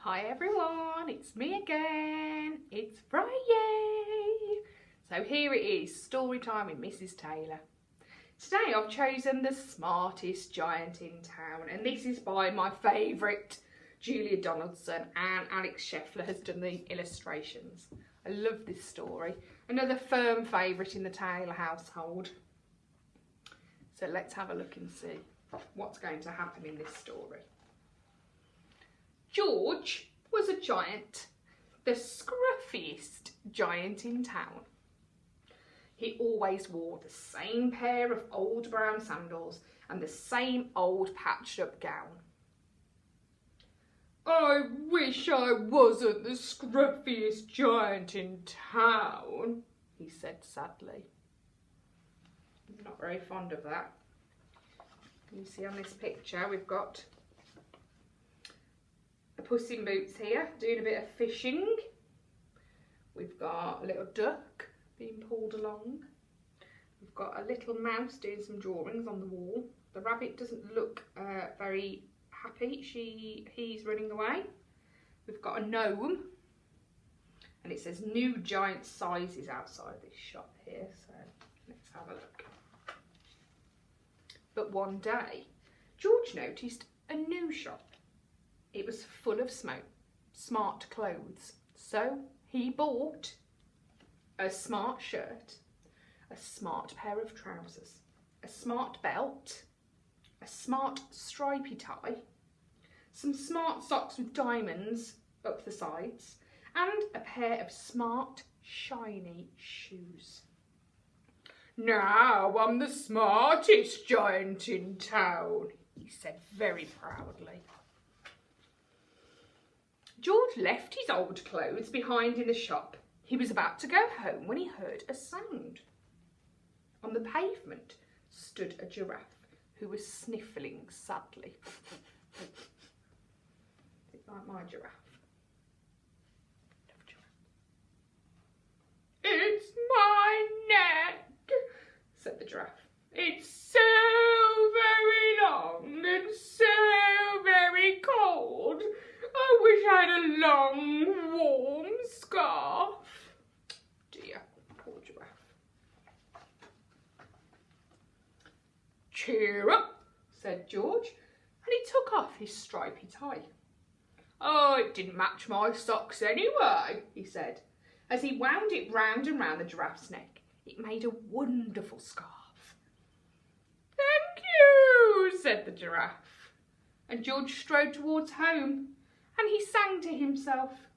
Hi everyone, it's me again. It's Friday. So here it is, story time with Mrs. Taylor. Today I've chosen The Smartest Giant in Town, and this is by my favourite Julia Donaldson, and Alex Scheffler has done the illustrations. I love this story. Another firm favourite in the Taylor household. So let's have a look and see what's going to happen in this story. George was a giant, the scruffiest giant in town. He always wore the same pair of old brown sandals and the same old patched up gown. "I wish I wasn't the scruffiest giant in town," he said sadly. He's not very fond of that. You see on this picture we've got a Puss in Boots here doing a bit of fishing. We've got a little duck being pulled along. We've got a little mouse doing some drawings on the wall. The rabbit doesn't look very happy. He's running away. We've got a gnome, and it says new giant sizes outside this shop here, so let's have a look. But one day George noticed a new shop. It was full of smart clothes. So he bought a smart shirt, a smart pair of trousers, a smart belt, a smart stripy tie, some smart socks with diamonds up the sides, and a pair of smart, shiny shoes. "Now I'm the smartest giant in town," he said very proudly. George left his old clothes behind in the shop. He was about to go home when he heard a sound. On the pavement stood a giraffe who was sniffling sadly. Is it like my giraffe? Love giraffe. "It's my neck," said the giraffe. "It's so very long and so very cold. I wish I had a long, warm scarf." Dear, poor giraffe. "Cheer up," said George, and he took off his stripy tie. "Oh, it didn't match my socks anyway," he said, as he wound it round and round the giraffe's neck. It made a wonderful scarf. "Thank you," said the giraffe, and George strode towards home. And he sang to himself,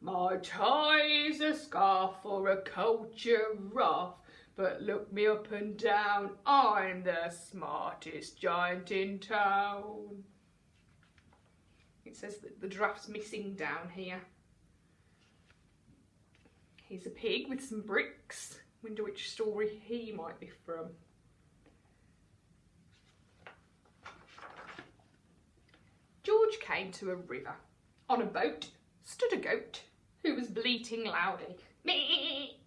"My tie is a scarf for a cold giraffe, but look me up and down, I'm the smartest giant in town." It says that the giraffe's missing down here. He's a pig with some bricks. Wonder which story he might be from. George came to a river. On a boat stood a goat who was bleating loudly. "Mee!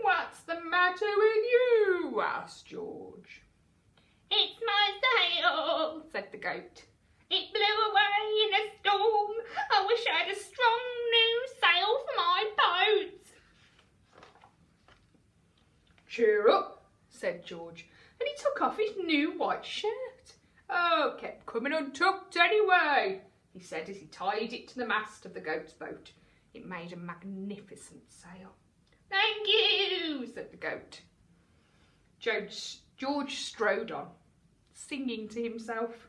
What's the matter with you?" asked George. "It's my sail," said the goat. "It blew away in a storm. I wish I had a strong new sail for my boat." "Cheer up," said George, and he took off his new white shirt. "Oh, kept coming untucked anyway," he said as he tied it to the mast of the goat's boat. It made a magnificent sail. "Thank you," said the goat. George strode on, singing to himself.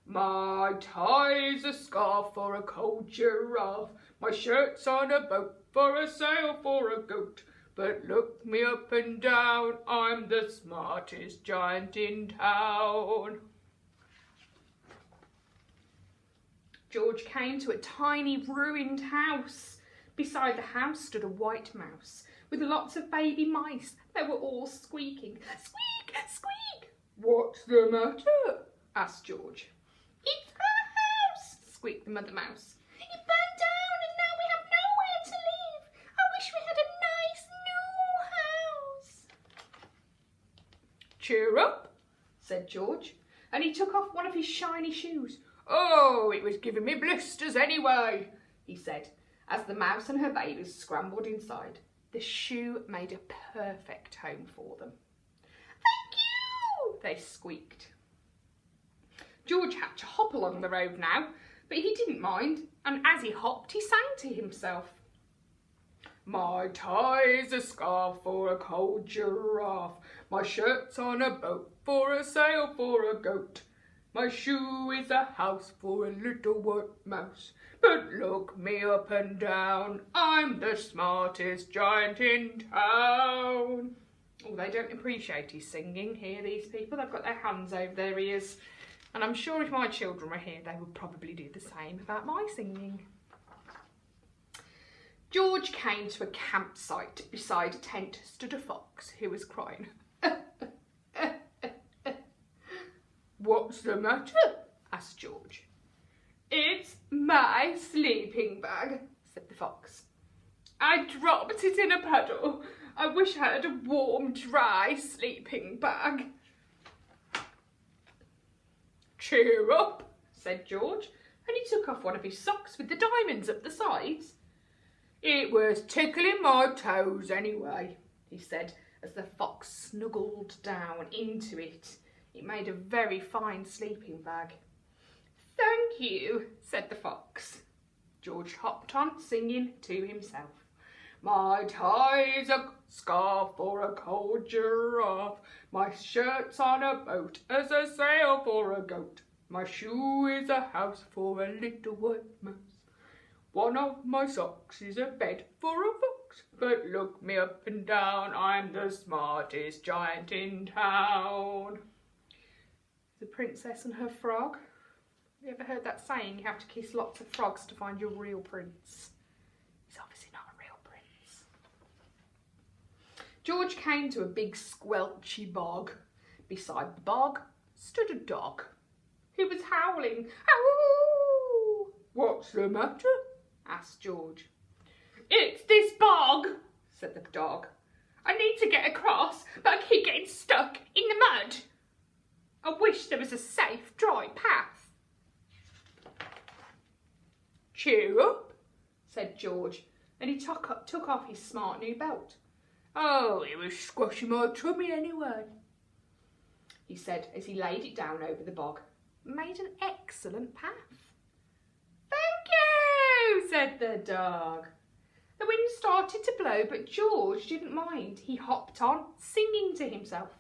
"My tie's a scarf for a cold giraffe, my shirt's on a boat for a sail for a goat, but look me up and down, I'm the smartest giant in town." George came to a tiny ruined house. Beside the house stood a white mouse with lots of baby mice. They were all squeaking. "Squeak, squeak!" "What's the matter?" asked George. "It's our house," squeaked the mother mouse. "It burned down and now we have nowhere to live. I wish we had a nice new house." "Cheer up," said George, and he took off one of his shiny shoes. "Oh, it was giving me blisters anyway," he said, as the mouse and her babies scrambled inside. The shoe made a perfect home for them. "Thank you," they squeaked. George had to hop along the road now, but he didn't mind, and as he hopped, he sang to himself. "My tie's a scarf for a cold giraffe, my shirt's on a boat for a sail for a goat. My shoe is a house for a little white mouse, but look me up and down, I'm the smartest giant in town." Oh, they don't appreciate his singing here, these people. They've got their hands over their ears. And I'm sure if my children were here, they would probably do the same about my singing. George came to a campsite. Beside a tent stood a fox who was crying. "What's the matter?" asked George. "It's my sleeping bag," said the fox. "I dropped it in a puddle. I wish I had a warm, dry sleeping bag." "Cheer up," said George, and he took off one of his socks with the diamonds up the sides. "It was tickling my toes anyway," he said, as the fox snuggled down into it. It made a very fine sleeping bag. "Thank you," said the fox. George hopped on, singing to himself. "My tie's a scarf for a cold giraffe, my shirt's on a boat as a sail for a goat. My shoe is a house for a little white mouse. One of my socks is a bed for a fox, but look me up and down, I'm the smartest giant in town." The Princess and Her Frog. Have you ever heard that saying, you have to kiss lots of frogs to find your real prince? He's obviously not a real prince. George came to a big squelchy bog. Beside the bog stood a dog. He was howling. "Ow!" "What's the matter?" asked George. "It's this bog," said the dog. "I need to get across, but I keep getting stuck in the mud. I wish there was a safe, dry path." "Cheer up," said George, and he took off his smart new belt. "Oh, it was squashing my tummy anyway," he said as he laid it down over the bog. Made an excellent path. "Thank you," said the dog. The wind started to blow, but George didn't mind. He hopped on, singing to himself.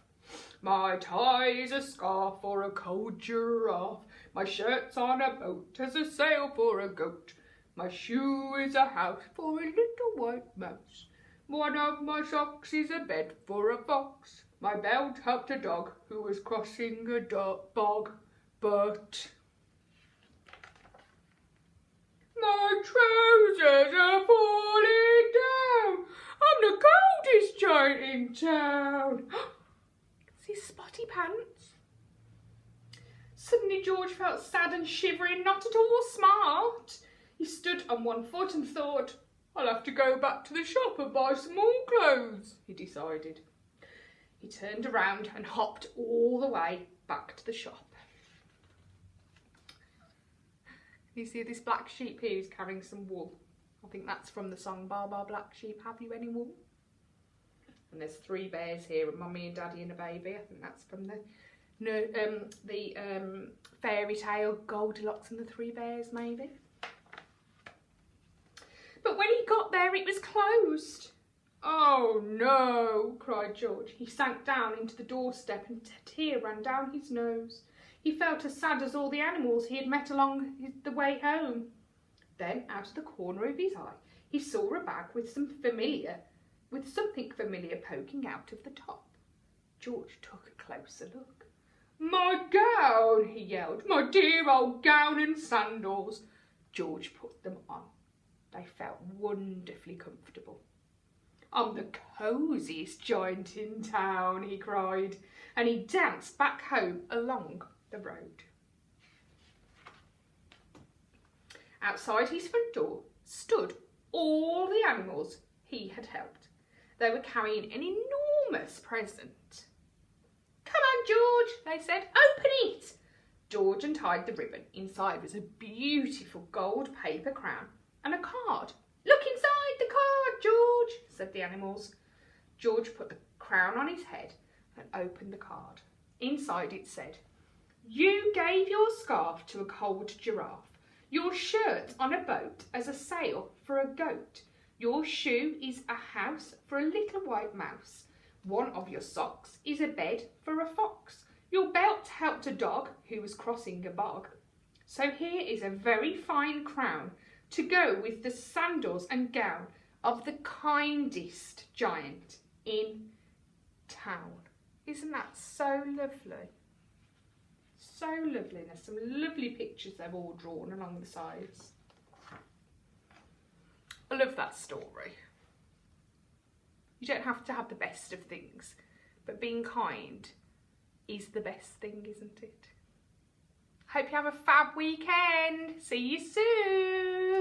"My tie's a scarf for a cold giraffe, my shirt's on a boat as a sail for a goat. My shoe is a house for a little white mouse. One of my socks is a bed for a fox. My belt helped a dog who was crossing a bog, but my trousers are falling down. I'm the coldest giant in town." See spotty pants. Suddenly George felt sad and shivering, not at all smart. He stood on one foot and thought, "I'll have to go back to the shop and buy some more clothes," he decided. He turned around and hopped all the way back to the shop. You see this black sheep here is carrying some wool. I think that's from the song "Bar Bar Black Sheep, Have You Any Wool?" And there's 3 bears here, a mummy and daddy and a baby. I think that's from the fairy tale Goldilocks and the 3 Bears, maybe. But when he got there, it was closed. "Oh no," cried George. He sank down into the doorstep and a tear ran down his nose. He felt as sad as all the animals he had met along the way home. Then, out of the corner of his eye, he saw a bag with something familiar poking out of the top. George took a closer look. "My gown," he yelled. "My dear old gown and sandals." George put them on. They felt wonderfully comfortable. "I'm the cosiest giant in town," he cried, and he danced back home along the road. Outside his front door stood all the animals he had helped. They were carrying an enormous present. "Come on, George," they said. "Open it." George untied the ribbon. Inside was a beautiful gold paper crown and a card. "Look inside the card, George," said the animals. George put the crown on his head and opened the card. Inside it said, "You gave your scarf to a cold giraffe, your shirt on a boat as a sail for a goat. Your shoe is a house for a little white mouse. One of your socks is a bed for a fox. Your belt helped a dog who was crossing a bog. So here is a very fine crown to go with the sandals and gown of the kindest giant in town." Isn't that so lovely? So lovely. And there's some lovely pictures they've all drawn along the sides. I love that story. You don't have to have the best of things, but being kind is the best thing, isn't it? Hope you have a fab weekend. See you soon.